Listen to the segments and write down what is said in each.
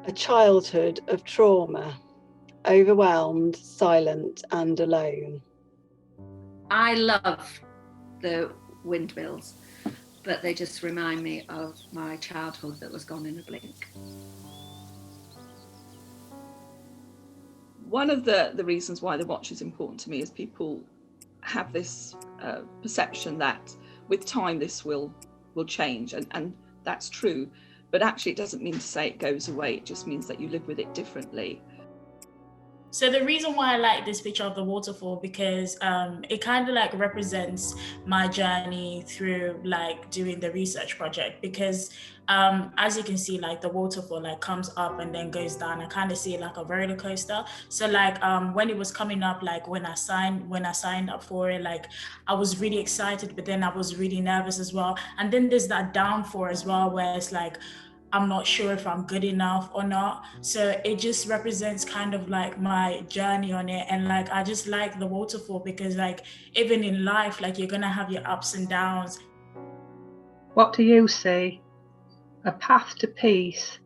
A childhood of trauma, overwhelmed, silent and alone. I love the windmills, but they just remind me of my childhood that was gone in a blink. One of the reasons why the watch is important to me is people have this perception that with time this will change, and that's true, but actually it doesn't mean to say it goes away. It just means that you live with it differently. So the reason why I like this picture of the waterfall, because it kind of like represents my journey through like doing the research project, because as you can see, like the waterfall like comes up and then goes down. I kind of see it like a roller coaster. So like when it was coming up, like when I signed up for it, like I was really excited, but then I was really nervous as well. And then there's that downfall as well, where it's like, I'm not sure if I'm good enough or not. So it just represents kind of like my journey on it. And like, I just like the waterfall because like, even in life, like you're gonna have your ups and downs. What do you see? A path to peace,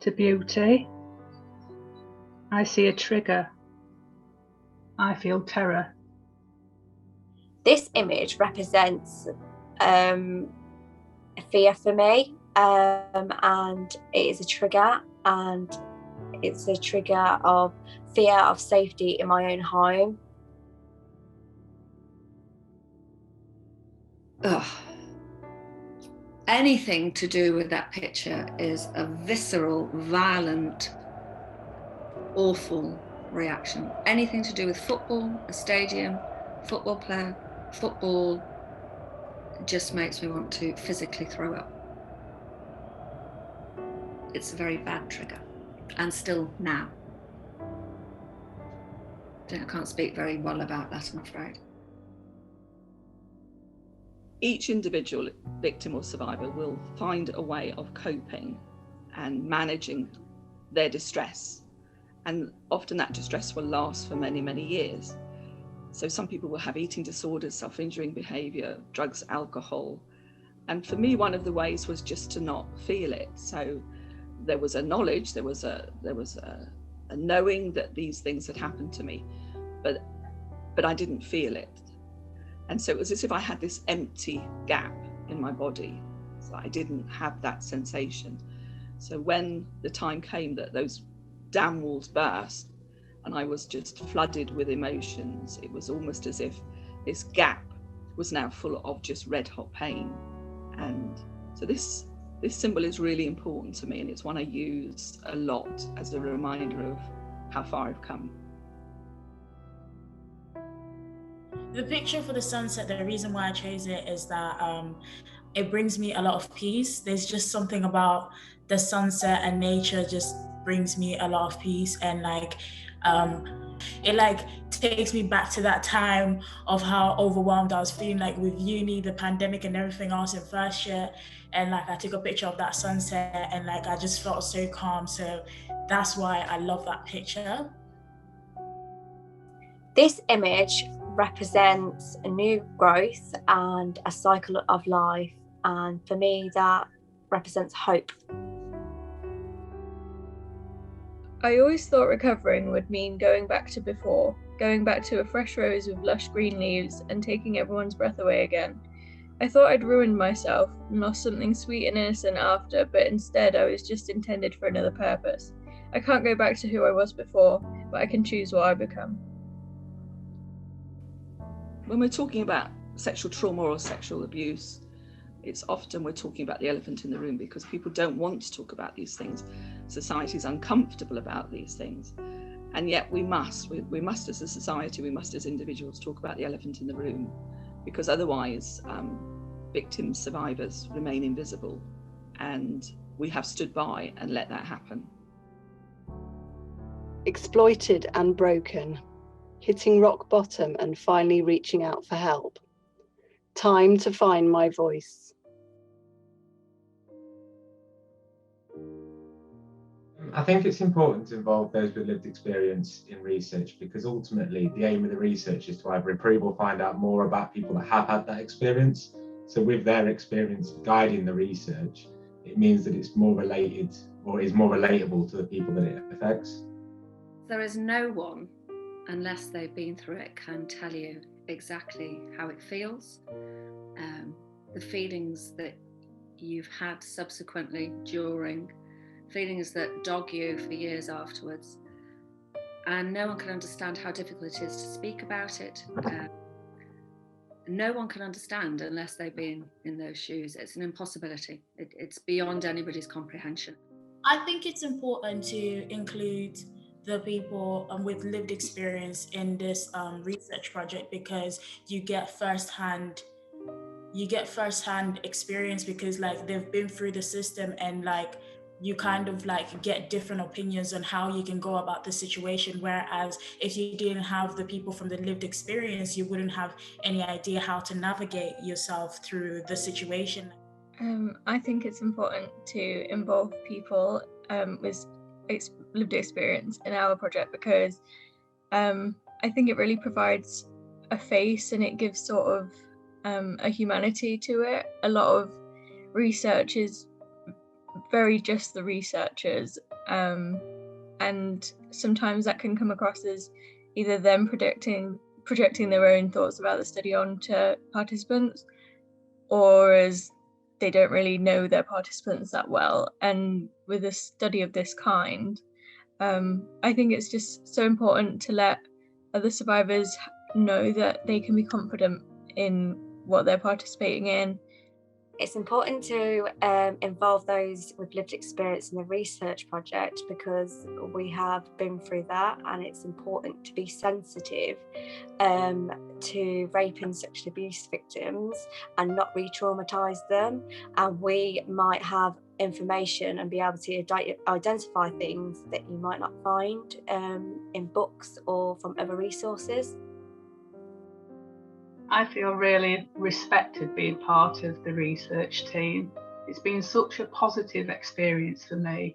to beauty? I see a trigger. I feel terror. This image represents a fear for me. And it is a trigger, and it's a trigger of fear of safety in my own home. Ugh. Anything to do with that picture is a visceral, violent, awful reaction. Anything to do with football, a stadium, football player, football, just makes me want to physically throw up. It's a very bad trigger, and still now. I can't speak very well about that, I'm afraid. Each individual victim or survivor will find a way of coping and managing their distress. And often that distress will last for many, many years. So some people will have eating disorders, self-injuring behavior, drugs, alcohol. And for me, one of the ways was just to not feel it. So there was a knowledge, there was a knowing that these things had happened to me, but I didn't feel it. And so it was as if I had this empty gap in my body. So I didn't have that sensation. So when the time came that those dam walls burst and I was just flooded with emotions, it was almost as if this gap was now full of just red hot pain. And so this symbol is really important to me, and it's one I use a lot as a reminder of how far I've come. The picture for the sunset, the reason why I chose it is that it brings me a lot of peace. There's just something about the sunset and nature just brings me a lot of peace, and like it like takes me back to that time of how overwhelmed I was feeling, like with uni, the pandemic and everything else in first year. And like I took a picture of that sunset and like I just felt so calm. So that's why I love that picture. This image represents a new growth and a cycle of life, and for me that represents hope. I always thought recovering would mean going back to before, going back to a fresh rose with lush green leaves and taking everyone's breath away again. I thought I'd ruined myself and lost something sweet and innocent after, but instead I was just intended for another purpose. I can't go back to who I was before, but I can choose what I become. When we're talking about sexual trauma or sexual abuse, it's often we're talking about the elephant in the room because people don't want to talk about these things. Society's uncomfortable about these things. And yet we must as a society, we must as individuals talk about the elephant in the room, because otherwise victims, survivors remain invisible, and we have stood by and let that happen. Exploited and broken, hitting rock bottom and finally reaching out for help. Time to find my voice. I think it's important to involve those with lived experience in research, because ultimately the aim of the research is to either improve or find out more about people that have had that experience. So with their experience guiding the research, it means that it's more related, or is more relatable to the people that it affects. There is no one, unless they've been through it, can tell you exactly how it feels, the feelings that you've had subsequently, during, feelings that dog you for years afterwards. And no one can understand how difficult it is to speak about it. No one can understand unless they've been in those shoes. It's an impossibility. It's beyond anybody's comprehension. I think it's important to include the people with lived experience in this research project, because you get firsthand experience, because like they've been through the system, and like you kind of like get different opinions on how you can go about the situation, whereas if you didn't have the people from the lived experience, you wouldn't have any idea how to navigate yourself through the situation. I think it's important to involve people with lived experience in our project, because I think it really provides a face, and it gives sort of a humanity to it. A lot of research is very just the researchers, and sometimes that can come across as either them projecting their own thoughts about the study onto participants, or as they don't really know their participants that well. And with a study of this kind, I think it's just so important to let other survivors know that they can be confident in what they're participating in. It's important to involve those with lived experience in the research project, because we have been through that, and it's important to be sensitive to rape and sexual abuse victims and not re-traumatise them. And we might have information and be able to identify things that you might not find in books or from other resources. I feel really respected being part of the research team. It's been such a positive experience for me.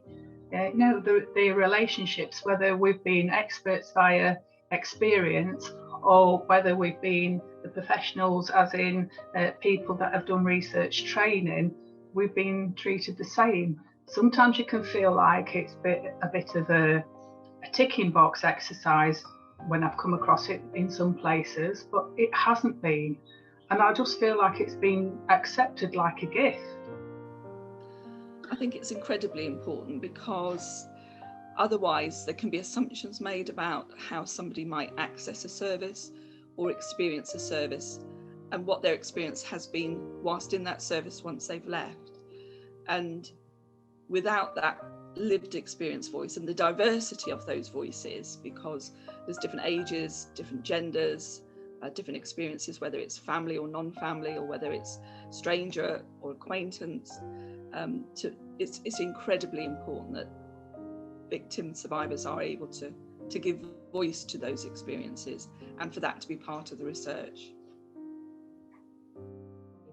You know, the relationships, whether we've been experts via experience or whether we've been the professionals, as in people that have done research training, we've been treated the same. Sometimes you can feel like it's a bit of a ticking box exercise when I've come across it in some places, but it hasn't been. And I just feel like it's been accepted like a gift. I think it's incredibly important, because otherwise there can be assumptions made about how somebody might access a service or experience a service, and what their experience has been whilst in that service once they've left. And without that lived experience voice and the diversity of those voices, because there's different ages, different genders, different experiences, whether it's family or non-family, or whether it's stranger or acquaintance, it's incredibly important that victim survivors are able to give voice to those experiences, and for that to be part of the research.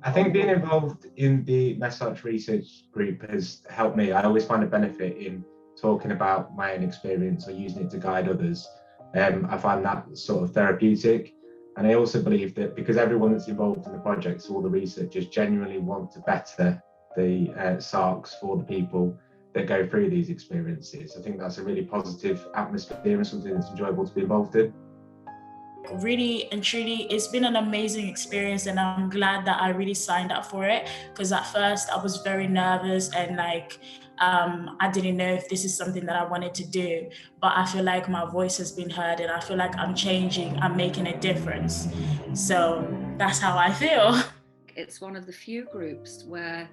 I think being involved in the MESARCH research group has helped me. I always find a benefit in talking about my own experience or using it to guide others. I find that sort of therapeutic. And I also believe that because everyone that's involved in the project, so all the researchers, genuinely want to better the SARCs for the people that go through these experiences. I think that's a really positive atmosphere and something that's enjoyable to be involved in. Really and truly, it's been an amazing experience, and I'm glad that I really signed up for it, because at first I was very nervous and like I didn't know if this is something that I wanted to do, but I feel like my voice has been heard, and I feel like I'm changing, I'm making a difference. So that's how I feel. It's one of the few groups where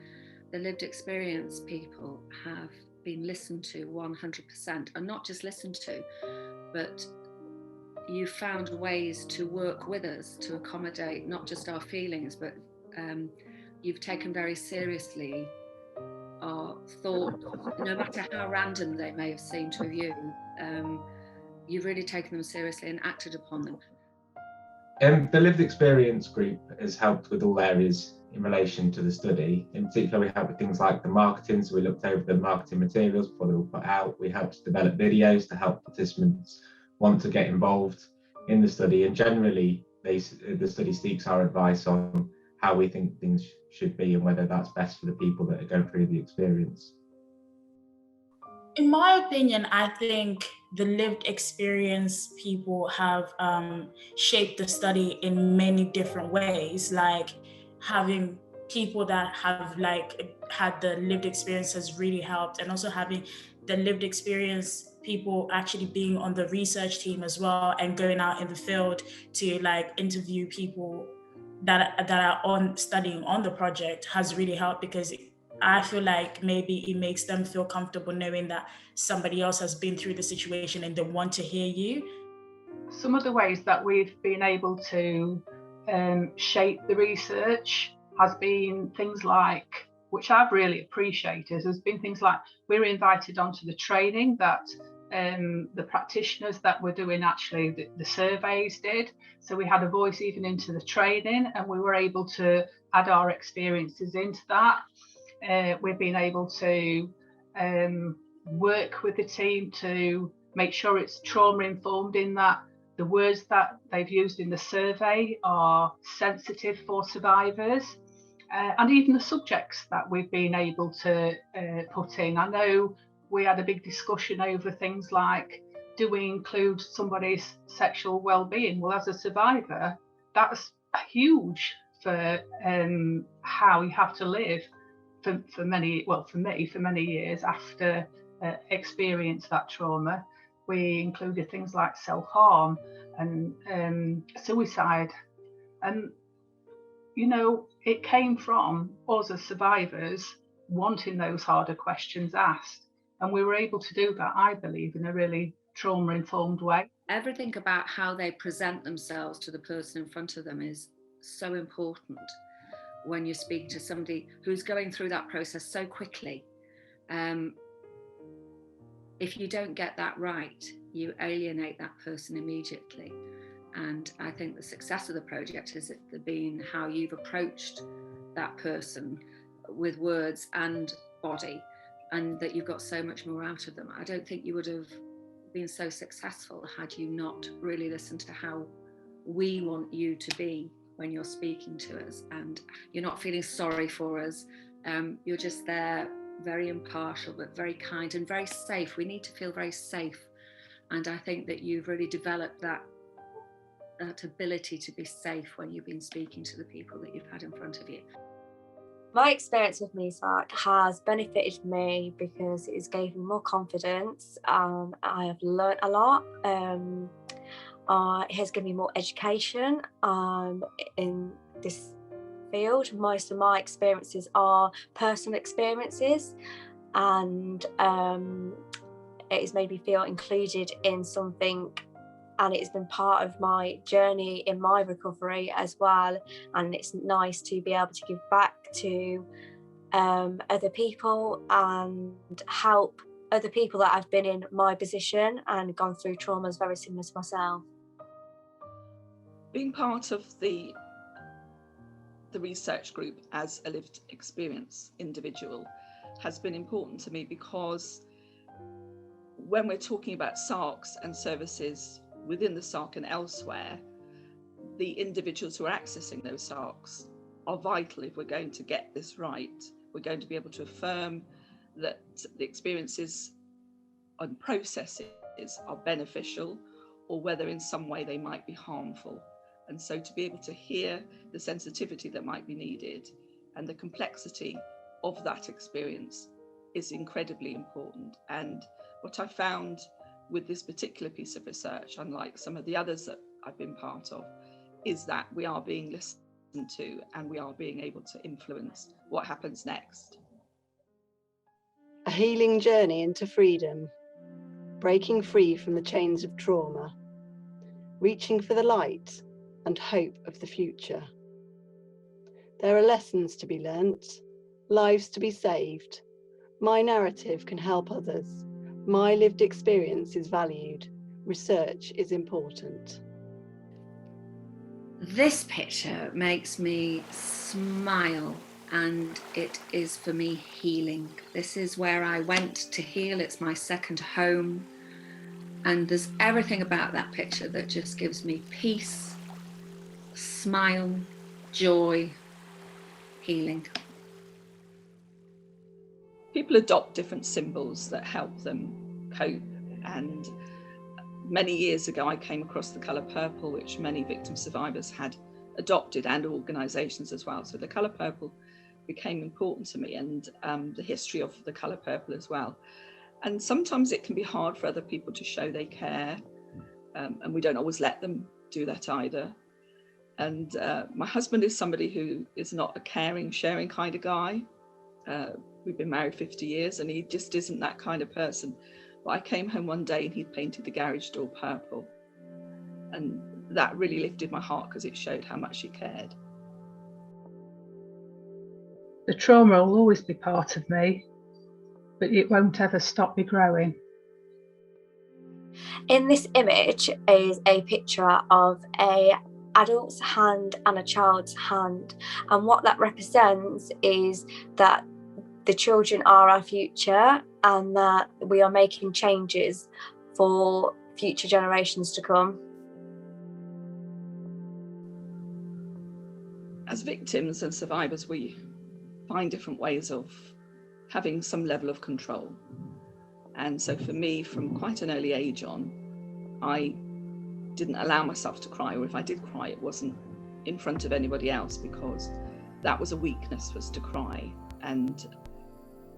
the lived experience people have been listened to 100%, and not just listened to, but you found ways to work with us to accommodate not just our feelings, but you've taken very seriously our thoughts, no matter how random they may have seemed to you. You've really taken them seriously and acted upon them. The lived experience group has helped with all areas in relation to the study. In particular, we helped with things like the marketing, so we looked over the marketing materials before they were put out. We helped develop videos to help participants want to get involved in the study, and generally the study seeks our advice on how we think things should be and whether that's best for the people that are going through the experience. In my opinion, I think the lived experience people have shaped the study in many different ways, like having people that have like had the lived experience has really helped, and also having the lived experience people actually being on the research team as well and going out in the field to like interview people that are on studying on the project has really helped, because I feel like maybe it makes them feel comfortable knowing that somebody else has been through the situation and they want to hear you. Some of the ways that we've been able to shape the research has been things like, which I've really appreciated, has been things like we were invited onto the training that the practitioners that were doing actually the surveys did. So we had a voice even into the training, and we were able to add our experiences into that. We've been able to work with the team to make sure it's trauma informed, in that the words that they've used in the survey are sensitive for survivors, and even the subjects that we've been able to put in. I know we had a big discussion over things like, do we include somebody's sexual well-being? Well, as a survivor, that's huge for how you have to live for many, well, for me, for many years after experience that trauma. We included things like self-harm and suicide. And, you know, it came from us as survivors wanting those harder questions asked. And we were able to do that, I believe, in a really trauma-informed way. Everything about how they present themselves to the person in front of them is so important when you speak to somebody who's going through that process so quickly. If you don't get that right, you alienate that person immediately. And I think the success of the project has been how you've approached that person with words and body, and that you've got so much more out of them. I don't think you would have been so successful had you not really listened to how we want you to be when you're speaking to us, and you're not feeling sorry for us. You're just there, very impartial, but very kind and very safe. We need to feel very safe. And I think that you've really developed that ability to be safe when you've been speaking to the people that you've had in front of you. My experience with MESARCH has benefited me because it has gave me more confidence. I have learnt a lot. It has given me more education in this field. Most of my experiences are personal experiences, and it has made me feel included in something, and it's been part of my journey in my recovery as well. And it's nice to be able to give back to other people and help other people that have been in my position and gone through traumas very similar to myself. Being part of the research group as a lived experience individual has been important to me, because when we're talking about SARCs and services within the SARC and elsewhere, the individuals who are accessing those SARCs are vital if we're going to get this right. We're going to be able to affirm that the experiences and processes are beneficial, or whether in some way they might be harmful. And so to be able to hear the sensitivity that might be needed and the complexity of that experience is incredibly important. And what I found with this particular piece of research, unlike some of the others that I've been part of, is that we are being listened to and we are being able to influence what happens next. A healing journey into freedom, breaking free from the chains of trauma, reaching for the light and hope of the future. There are lessons to be learnt, lives to be saved. My narrative can help others. My lived experience is valued. Research is important. This picture makes me smile, and it is for me healing. This is where I went to heal. It's my second home. And there's everything about that picture that just gives me peace, smile, joy, healing. People adopt different symbols that help them cope, and many years ago I came across the colour purple, which many victim survivors had adopted, and organisations as well. So the colour purple became important to me, and the history of the colour purple as well. And sometimes it can be hard for other people to show they care, and we don't always let them do that either. And my husband is somebody who is not a caring, sharing kind of guy. We've been married 50 years and he just isn't that kind of person. But I came home one day and he'd painted the garage door purple. And that really lifted my heart because it showed how much he cared. The trauma will always be part of me, but it won't ever stop me growing. In this image is a picture of an adult's hand and a child's hand, and what that represents is that the children are our future and that we are making changes for future generations to come. As victims and survivors, we find different ways of having some level of control. And so for me, from quite an early age on, I didn't allow myself to cry, or if I did cry, it wasn't in front of anybody else, because that was a weakness, was to cry. And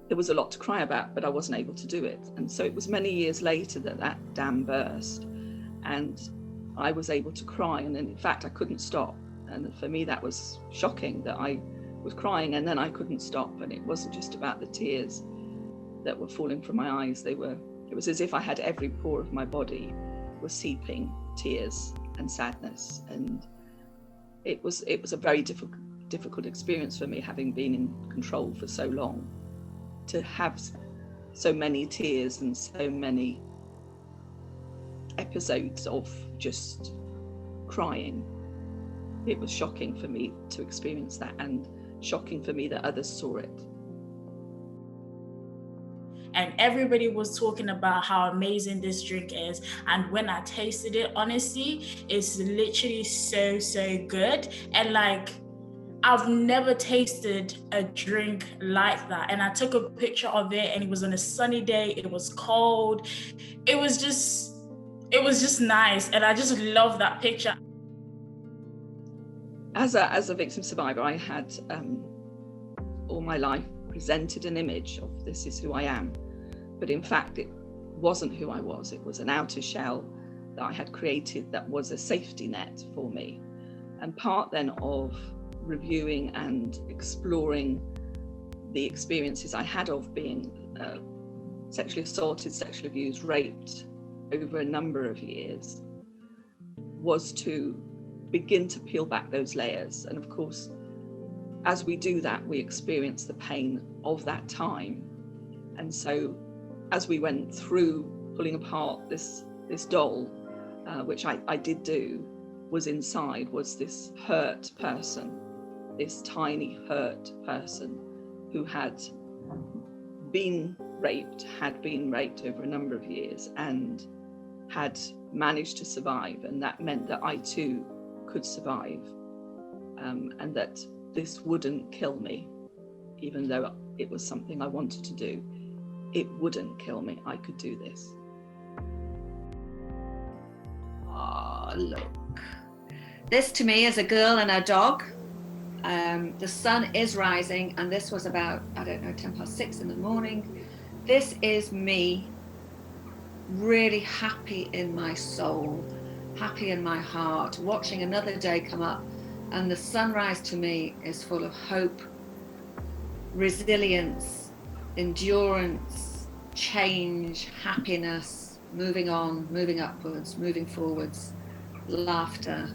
there was a lot to cry about, but I wasn't able to do it. And so it was many years later that that dam burst and I was able to cry. And in fact, I couldn't stop. And for me, that was shocking, that I was crying and then I couldn't stop. And it wasn't just about the tears that were falling from my eyes. It was as if I had every pore of my body was seeping tears and sadness. And it was a very difficult experience for me, having been in control for so long, to have so many tears and so many episodes of just crying. It was shocking for me to experience that, and shocking for me that others saw it. And everybody was talking about how amazing this drink is. And when I tasted it, honestly, it's literally so good. And like, I've never tasted a drink like that. And I took a picture of it and it was on a sunny day. It was cold. It was just nice. And I just love that picture. As a victim survivor, I had all my life presented an image of this is who I am. But in fact, it wasn't who I was. It was an outer shell that I had created that was a safety net for me. And part then of reviewing and exploring the experiences I had of being sexually assaulted, sexually abused, raped over a number of years was to begin to peel back those layers. And of course, as we do that, we experience the pain of that time. And so as we went through pulling apart this doll, which I did do, was inside was this hurt person, this tiny hurt person who had been raped over a number of years and had managed to survive. And that meant that I too could survive, and that this wouldn't kill me, even though it was something I wanted to do. It wouldn't kill me. I could do this. Oh, look. This to me is a girl and a dog. The sun is rising, and this was about, 6:10 in the morning. This is me, really happy in my soul, happy in my heart, watching another day come up. And the sunrise to me is full of hope, resilience, endurance, change, happiness, moving on, moving upwards, moving forwards, laughter,